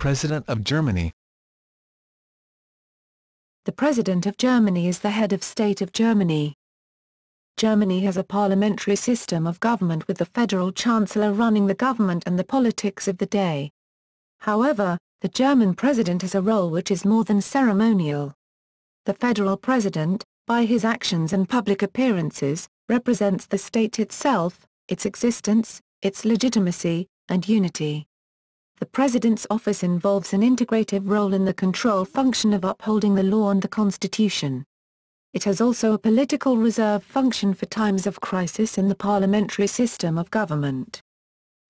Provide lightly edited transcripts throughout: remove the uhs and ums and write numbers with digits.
President of Germany. The President of Germany is the head of state of Germany. Germany has a parliamentary system of government with the federal chancellor running the government and the politics of the day. However, the German president has a role which is more than ceremonial. The federal president, by his actions and public appearances, represents the state itself, its existence, its legitimacy, and unity. The president's office involves an integrative role in the control function of upholding the law and the constitution. It has also a political reserve function for times of crisis in the parliamentary system of government.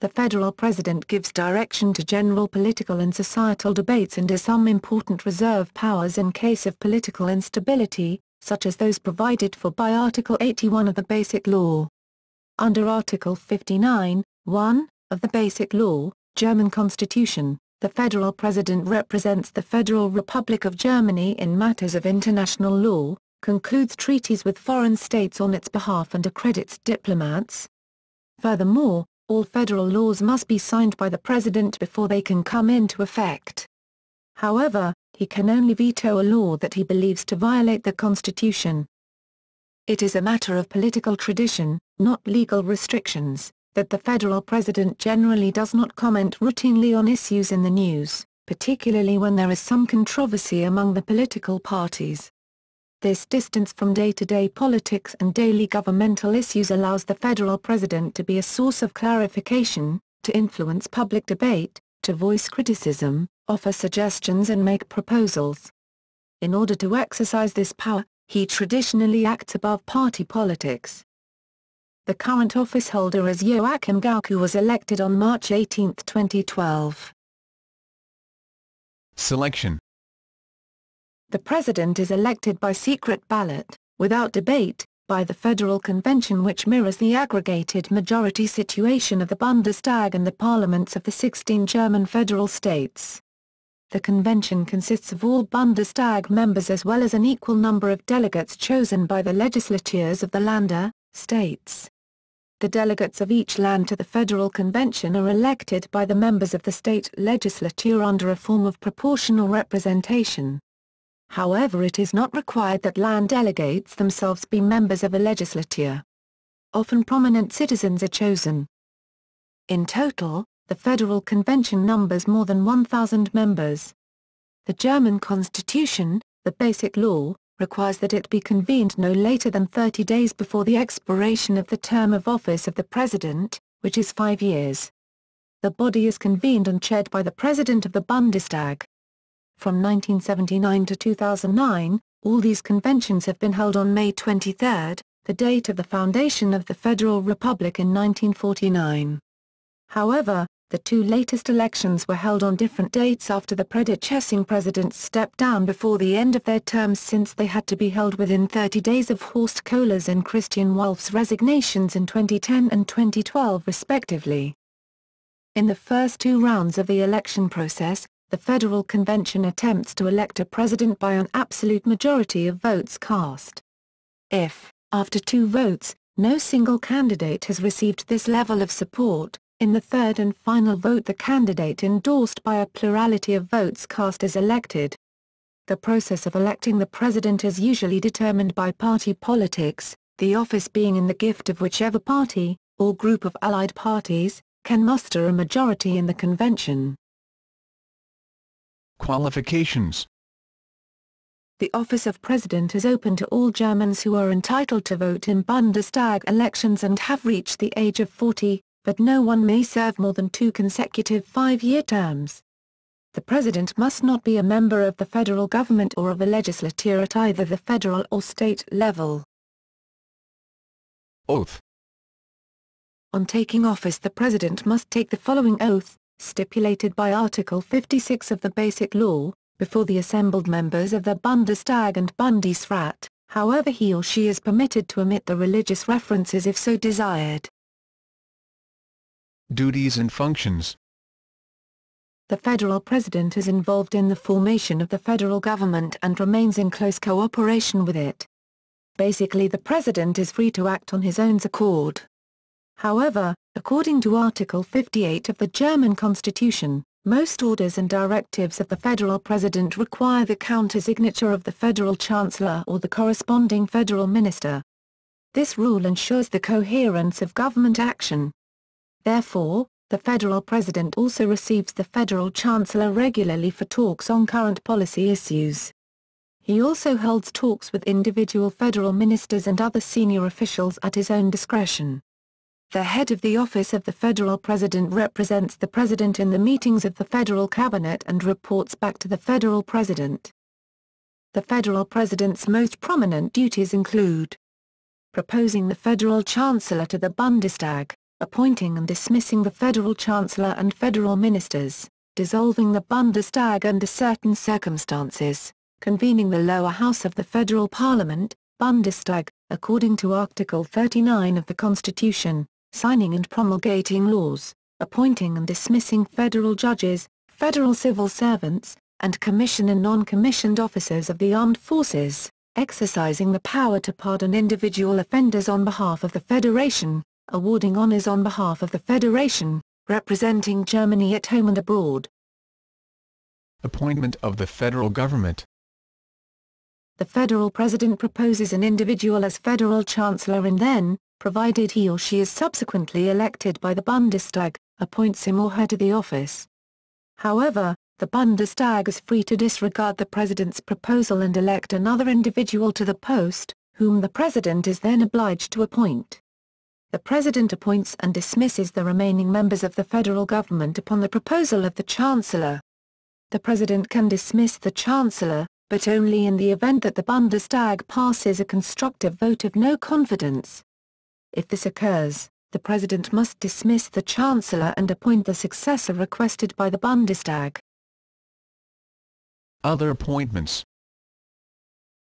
The federal president gives direction to general political and societal debates and has some important reserve powers in case of political instability, such as those provided for by Article 81 of the Basic Law. Under Article 59(1) of the Basic Law, German Constitution, the federal president represents the Federal Republic of Germany in matters of international law, concludes treaties with foreign states on its behalf and accredits diplomats. Furthermore, all federal laws must be signed by the president before they can come into effect. However, he can only veto a law that he believes to violate the Constitution. It is a matter of political tradition, not legal restrictions, that the federal president generally does not comment routinely on issues in the news, particularly when there is some controversy among the political parties. This distance from day-to-day politics and daily governmental issues allows the federal president to be a source of clarification, to influence public debate, to voice criticism, offer suggestions and make proposals. In order to exercise this power, he traditionally acts above party politics. The current office holder is Joachim Gauck, who was elected on March 18, 2012. Selection. The president is elected by secret ballot, without debate, by the Federal Convention, which mirrors the aggregated majority situation of the Bundestag and the parliaments of the 16 German federal states. The convention consists of all Bundestag members as well as an equal number of delegates chosen by the legislatures of the Länder, states. The delegates of each land to the Federal Convention are elected by the members of the state legislature under a form of proportional representation. However, it is not required that land delegates themselves be members of a legislature. Often prominent citizens are chosen. In total, the Federal Convention numbers more than 1,000 members. The German Constitution, the Basic Law, requires that it be convened no later than 30 days before the expiration of the term of office of the President, which is 5 years. The body is convened and chaired by the President of the Bundestag. From 1979 to 2009, all these conventions have been held on May 23, the date of the foundation of the Federal Republic in 1949. However, the two latest elections were held on different dates after the predecessing presidents stepped down before the end of their terms, since they had to be held within 30 days of Horst Kohler's and Christian Wulff's resignations in 2010 and 2012 respectively. In the first two rounds of the election process, the Federal Convention attempts to elect a president by an absolute majority of votes cast. If, after two votes, no single candidate has received this level of support, in the third and final vote the candidate endorsed by a plurality of votes cast is elected. The process of electing the president is usually determined by party politics, the office being in the gift of whichever party, or group of allied parties, can muster a majority in the convention. Qualifications. The office of president is open to all Germans who are entitled to vote in Bundestag elections and have reached the age of 40, but no one may serve more than 2 consecutive 5-year terms. The president must not be a member of the federal government or of a legislature at either the federal or state level. Oath. On taking office, the president must take the following oath, stipulated by Article 56 of the Basic Law, before the assembled members of the Bundestag and Bundesrat, however he or she is permitted to omit the religious references if so desired. Duties and functions. The federal president is involved in the formation of the federal government and remains in close cooperation with it. Basically, the president is free to act on his own accord. However, according to Article 58 of the German Constitution, Most orders and directives of the federal president require the countersignature of the federal chancellor or the corresponding federal minister. This rule ensures the coherence of government action. Therefore, the federal president also receives the federal chancellor regularly for talks on current policy issues. He also holds talks with individual federal ministers and other senior officials at his own discretion. The head of the office of the federal president represents the president in the meetings of the federal cabinet and reports back to the federal president. The federal president's most prominent duties include proposing the federal chancellor to the Bundestag, appointing and dismissing the federal chancellor and federal ministers, dissolving the Bundestag under certain circumstances, convening the lower house of the federal parliament, Bundestag, according to Article 39 of the Constitution, signing and promulgating laws, appointing and dismissing federal judges, federal civil servants, and commissioned and non-commissioned officers of the armed forces, exercising the power to pardon individual offenders on behalf of the Federation, awarding honors on behalf of the Federation, representing Germany at home and abroad. Appointment of the federal government. The federal president proposes an individual as federal chancellor and then, provided he or she is subsequently elected by the Bundestag, appoints him or her to the office. However, the Bundestag is free to disregard the president's proposal and elect another individual to the post, whom the president is then obliged to appoint. The president appoints and dismisses the remaining members of the federal government upon the proposal of the chancellor. The president can dismiss the chancellor, but only in the event that the Bundestag passes a constructive vote of no confidence. If this occurs, the president must dismiss the chancellor and appoint the successor requested by the Bundestag. Other appointments.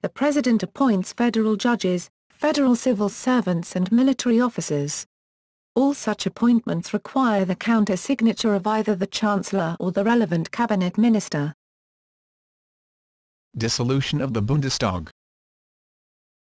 The president appoints federal judges, federal civil servants and military officers. All such appointments require the counter-signature of either the chancellor or the relevant cabinet minister. Dissolution of the Bundestag.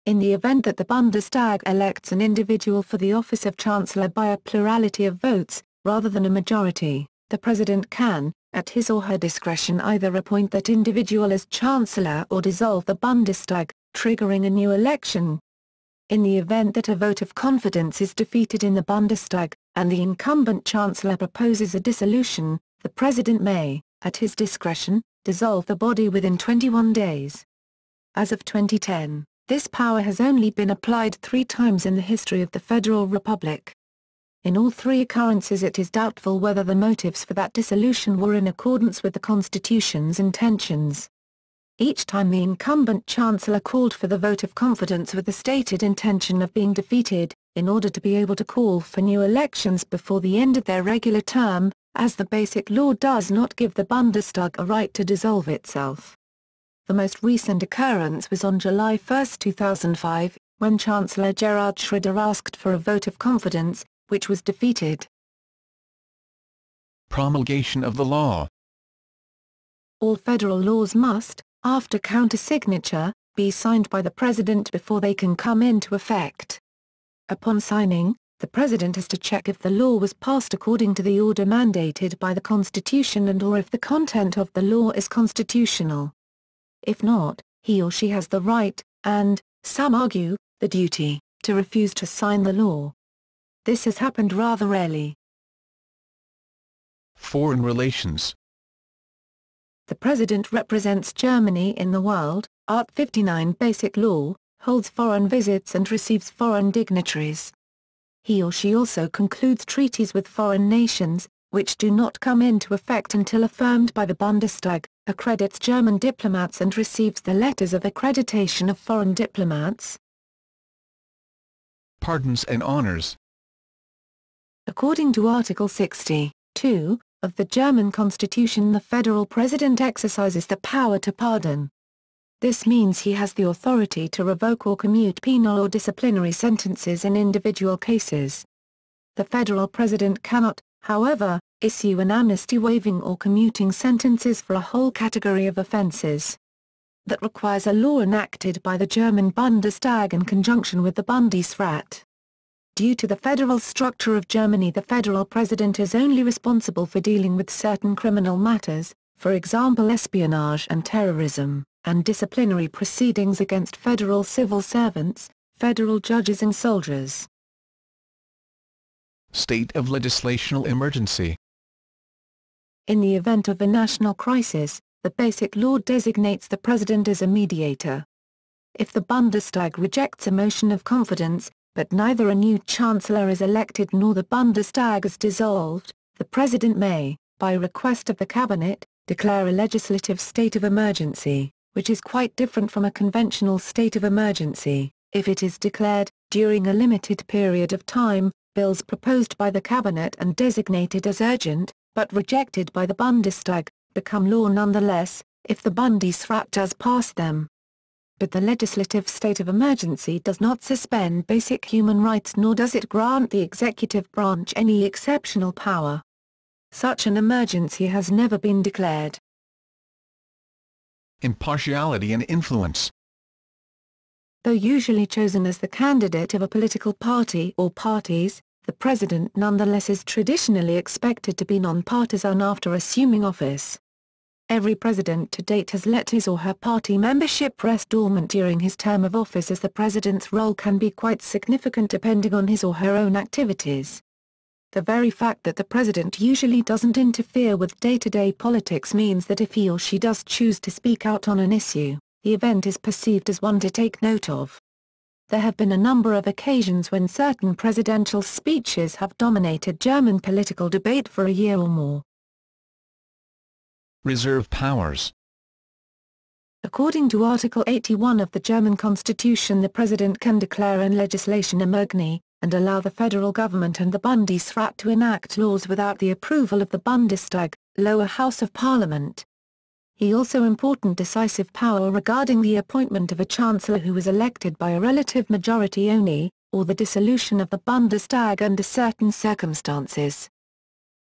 In the event that the Bundestag elects an individual for the office of chancellor by a plurality of votes, rather than a majority, the president can, at his or her discretion, either appoint that individual as chancellor or dissolve the Bundestag, triggering a new election. In the event that a vote of confidence is defeated in the Bundestag, and the incumbent chancellor proposes a dissolution, the president may, at his discretion, dissolve the body within 21 days. As of 2010, this power has only been applied 3 times in the history of the Federal Republic. In all 3 occurrences it is doubtful whether the motives for that dissolution were in accordance with the Constitution's intentions. Each time the incumbent chancellor called for the vote of confidence with the stated intention of being defeated, in order to be able to call for new elections before the end of their regular term, as the Basic Law does not give the Bundestag a right to dissolve itself. The most recent occurrence was on July 1, 2005, when Chancellor Gerhard Schröder asked for a vote of confidence, which was defeated. Promulgation of the law. All federal laws must, after counter-signature, be signed by the President before they can come into effect. Upon signing, the President has to check if the law was passed according to the order mandated by the Constitution and/or if the content of the law is constitutional. If not, he or she has the right, and, some argue, the duty, to refuse to sign the law. This has happened rather rarely. Foreign relations. The President represents Germany in the world, Art. 59 Basic Law, holds foreign visits and receives foreign dignitaries. He or she also concludes treaties with foreign nations, which do not come into effect until affirmed by the Bundestag, accredits German diplomats and receives the letters of accreditation of foreign diplomats. Pardons and honors. According to Article 62 of the German Constitution, the federal president exercises the power to pardon. This means he has the authority to revoke or commute penal or disciplinary sentences in individual cases. The federal president cannot, however, issue an amnesty waiving or commuting sentences for a whole category of offenses. That requires a law enacted by the German Bundestag in conjunction with the Bundesrat. Due to the federal structure of Germany, the federal president is only responsible for dealing with certain criminal matters, for example espionage and terrorism, and disciplinary proceedings against federal civil servants, federal judges and soldiers. State of legislational emergency. In the event of a national crisis, the Basic Law designates the president as a mediator. If the Bundestag rejects a motion of confidence, but neither a new chancellor is elected nor the Bundestag is dissolved, the president may, by request of the cabinet, declare a legislative state of emergency, which is quite different from a conventional state of emergency. If it is declared, during a limited period of time, bills proposed by the cabinet and designated as urgent, but rejected by the Bundestag, become law nonetheless, if the Bundesrat does pass them. But the legislative state of emergency does not suspend basic human rights nor does it grant the executive branch any exceptional power. Such an emergency has never been declared. Impartiality and influence. Though usually chosen as the candidate of a political party or parties, the president nonetheless is traditionally expected to be non-partisan after assuming office. Every president to date has let his or her party membership rest dormant during his term of office, as the president's role can be quite significant depending on his or her own activities. The very fact that the president usually doesn't interfere with day-to-day politics means that if he or she does choose to speak out on an issue, the event is perceived as one to take note of. There have been a number of occasions when certain presidential speeches have dominated German political debate for a year or more. Reserve powers. According to Article 81 of the German Constitution, the President can declare an legislation emergency, and allow the federal government and the Bundesrat to enact laws without the approval of the Bundestag, lower house of parliament. He also important decisive power regarding the appointment of a chancellor who is elected by a relative majority only, or the dissolution of the Bundestag under certain circumstances.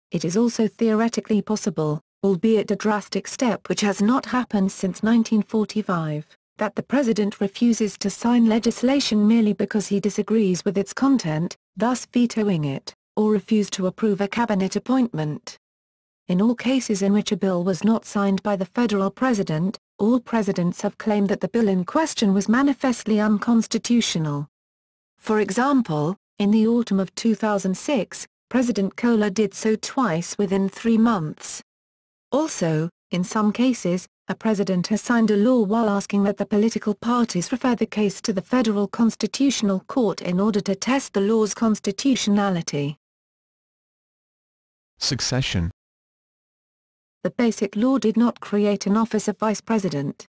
It is also theoretically possible, albeit a drastic step which has not happened since 1945, that the president refuses to sign legislation merely because he disagrees with its content, thus vetoing it, or refuse to approve a cabinet appointment. In all cases in which a bill was not signed by the federal president, all presidents have claimed that the bill in question was manifestly unconstitutional. For example, in the autumn of 2006, President Kohler did so twice within 3 months. Also, in some cases, a president has signed a law while asking that the political parties refer the case to the Federal Constitutional Court in order to test the law's constitutionality. Succession. The Basic Law did not create an office of vice president.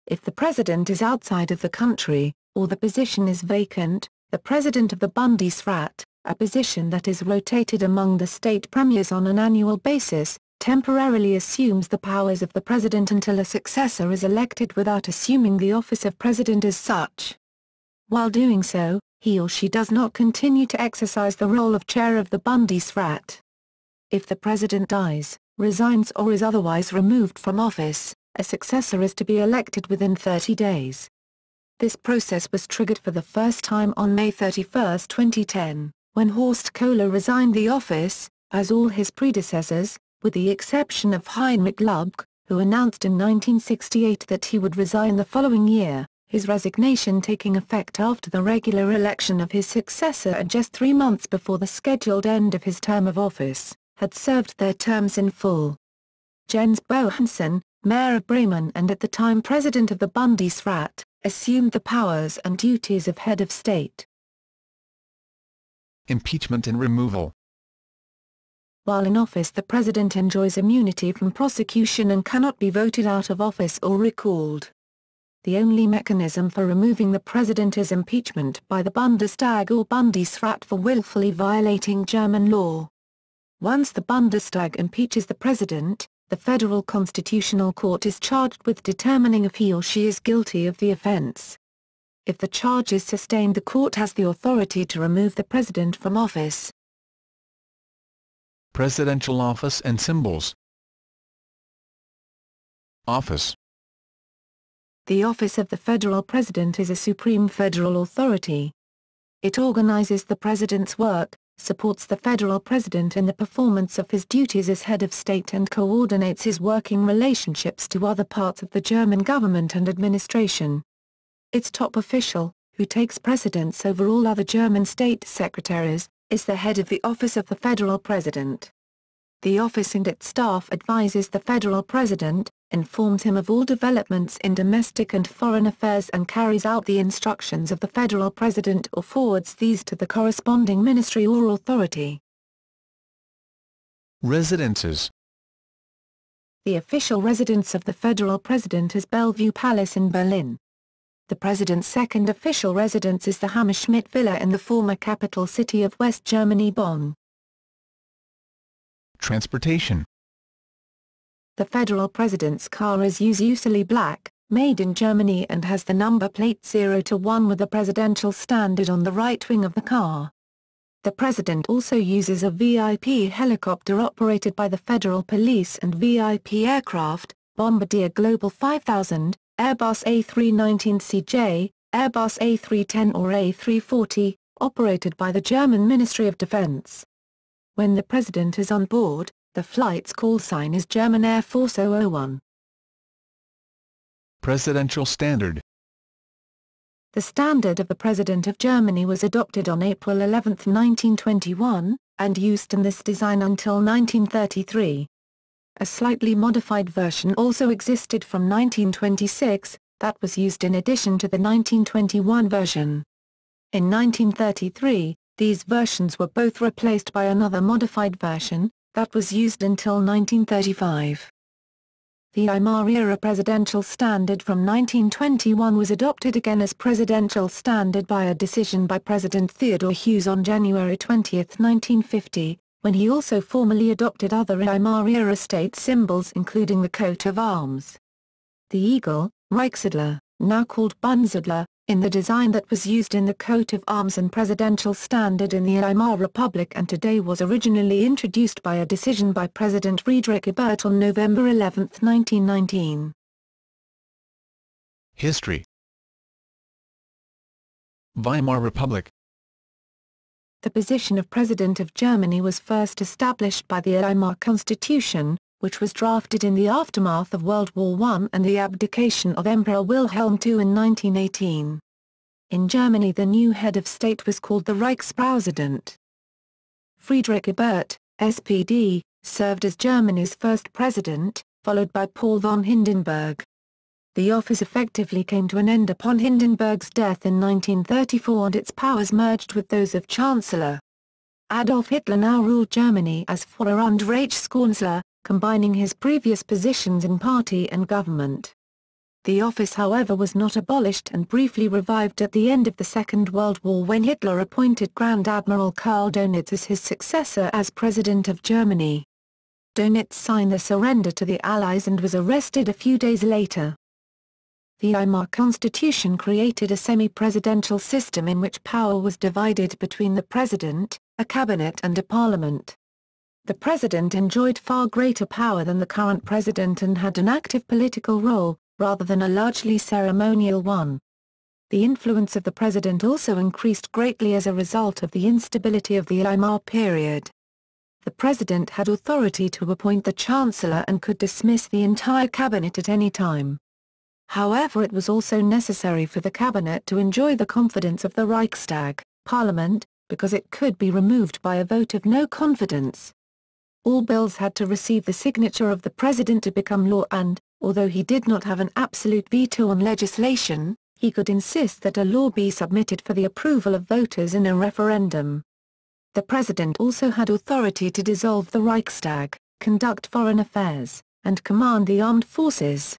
If the president is outside of the country, or the position is vacant, the president of the Bundesrat, a position that is rotated among the state premiers on an annual basis, temporarily assumes the powers of the president until a successor is elected without assuming the office of president as such. While doing so, he or she does not continue to exercise the role of chair of the Bundesrat. If the president dies, resigns or is otherwise removed from office, a successor is to be elected within 30 days. This process was triggered for the first time on May 31, 2010, when Horst Kohler resigned the office, as all his predecessors, with the exception of Heinrich Lubke, who announced in 1968 that he would resign the following year, his resignation taking effect after the regular election of his successor and just 3 months before the scheduled end of his term of office, had served their terms in full. Jens Bohansen, mayor of Bremen and at the time president of the Bundesrat, assumed the powers and duties of head of state. Impeachment and removal. While in office, the president enjoys immunity from prosecution and cannot be voted out of office or recalled. The only mechanism for removing the president is impeachment by the Bundestag or Bundesrat for willfully violating German law. Once the Bundestag impeaches the president, the Federal Constitutional Court is charged with determining if he or she is guilty of the offense. If the charge is sustained, the court has the authority to remove the president from office. Presidential office and symbols. Office. The office of the federal president is a supreme federal authority. It organizes the president's work, supports the federal president in the performance of his duties as head of state and coordinates his working relationships to other parts of the German government and administration. Its top official, who takes precedence over all other German state secretaries, is the head of the Office of the Federal President. The office and its staff advises the federal president, informs him of all developments in domestic and foreign affairs and carries out the instructions of the federal president or forwards these to the corresponding ministry or authority. Residences. The official residence of the federal president is Bellevue Palace in Berlin. The president's second official residence is the Hammerschmidt Villa in the former capital city of West Germany, Bonn. Transportation. The federal president's car is usually black, made in Germany and has the number plate 0 to 1 with the presidential standard on the right wing of the car. The president also uses a VIP helicopter operated by the Federal Police and VIP aircraft, Bombardier Global 5000, Airbus A319CJ, Airbus A310 or A340, operated by the German Ministry of Defense. When the president is on board, the flight's call sign is German Air Force 001. Presidential standard. The standard of the President of Germany was adopted on April 11, 1921, and used in this design until 1933. A slightly modified version also existed from 1926, that was used in addition to the 1921 version. In 1933, these versions were both replaced by another modified version, that was used until 1935. The Weimar-era presidential standard from 1921 was adopted again as presidential standard by a decision by President Theodore Hughes on January 20, 1950, when he also formally adopted other Weimar-era state symbols including the coat of arms. The eagle, Reichsadler, now called Bundesadler, in the design that was used in the coat of arms and presidential standard in the Weimar Republic and today was originally introduced by a decision by President Friedrich Ebert on November 11, 1919. History. Weimar Republic. The position of President of Germany was first established by the Weimar Constitution, which was drafted in the aftermath of World War I and the abdication of Emperor Wilhelm II in 1918. In Germany the new head of state was called the Reichspräsident. Friedrich Ebert, SPD, served as Germany's first president, followed by Paul von Hindenburg. The office effectively came to an end upon Hindenburg's death in 1934 and its powers merged with those of Chancellor. Adolf Hitler now ruled Germany as Führer und Reichskanzler, combining his previous positions in party and government. The office however was not abolished and briefly revived at the end of the Second World War when Hitler appointed Grand Admiral Karl Dönitz as his successor as President of Germany. Dönitz signed the surrender to the Allies and was arrested a few days later. The Weimar Constitution created a semi-presidential system in which power was divided between the president, a cabinet and a parliament. The president enjoyed far greater power than the current president and had an active political role, rather than a largely ceremonial one. The influence of the president also increased greatly as a result of the instability of the Weimar period. The president had authority to appoint the chancellor and could dismiss the entire cabinet at any time. However, it was also necessary for the cabinet to enjoy the confidence of the Reichstag, parliament, because it could be removed by a vote of no confidence. All bills had to receive the signature of the president to become law and, although he did not have an absolute veto on legislation, he could insist that a law be submitted for the approval of voters in a referendum. The president also had authority to dissolve the Reichstag, conduct foreign affairs, and command the armed forces.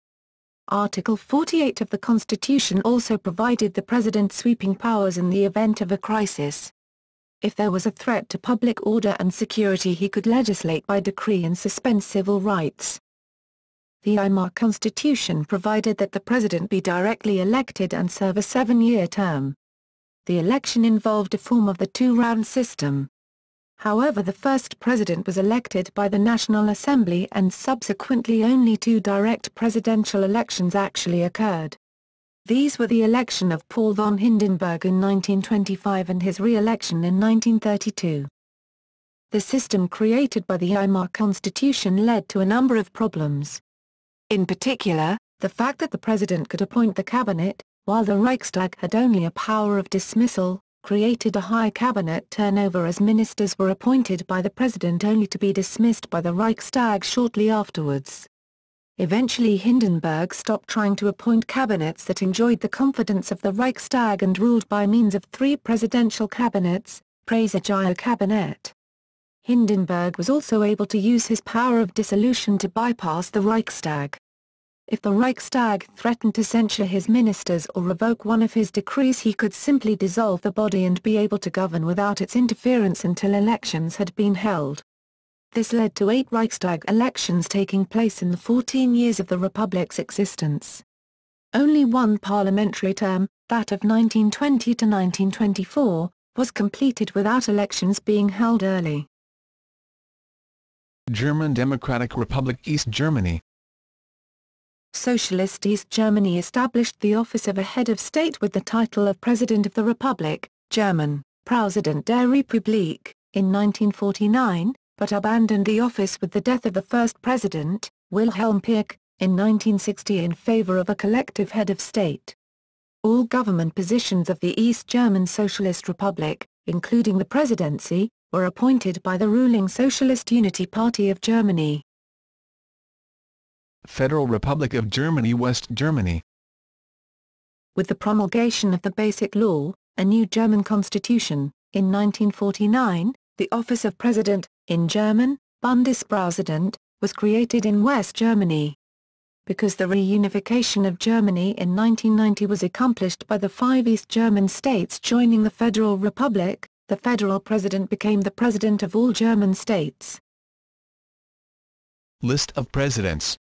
Article 48 of the Constitution also provided the president sweeping powers in the event of a crisis. If there was a threat to public order and security he could legislate by decree and suspend civil rights. The Weimar Constitution provided that the president be directly elected and serve a 7-year term. The election involved a form of the two-round system. However, the first president was elected by the National Assembly and subsequently only 2 direct presidential elections actually occurred. These were the election of Paul von Hindenburg in 1925 and his re-election in 1932. The system created by the Weimar Constitution led to a number of problems. In particular, the fact that the president could appoint the cabinet, while the Reichstag had only a power of dismissal, created a high cabinet turnover as ministers were appointed by the president only to be dismissed by the Reichstag shortly afterwards. Eventually Hindenburg stopped trying to appoint cabinets that enjoyed the confidence of the Reichstag and ruled by means of 3 presidential cabinets, Präsidial cabinet. Hindenburg was also able to use his power of dissolution to bypass the Reichstag. If the Reichstag threatened to censure his ministers or revoke one of his decrees, he could simply dissolve the body and be able to govern without its interference until elections had been held. This led to 8 Reichstag elections taking place in the 14 years of the Republic's existence. Only one parliamentary term, that of 1920 to 1924, was completed without elections being held early. German Democratic Republic East Germany. Socialist East Germany established the office of a head of state with the title of President of the Republic, German, Präsident der Republik, in 1949, but abandoned the office with the death of the first president, Wilhelm Pieck, in 1960 in favor of a collective head of state. All government positions of the East German Socialist Republic, including the presidency, were appointed by the ruling Socialist Unity Party of Germany. Federal Republic of Germany West Germany. With the promulgation of the Basic Law, a new German constitution, in 1949, the office of President, in German, Bundespräsident, was created in West Germany. Because the reunification of Germany in 1990 was accomplished by the 5 East German states joining the Federal Republic, the federal president became the president of all German states. List of presidents.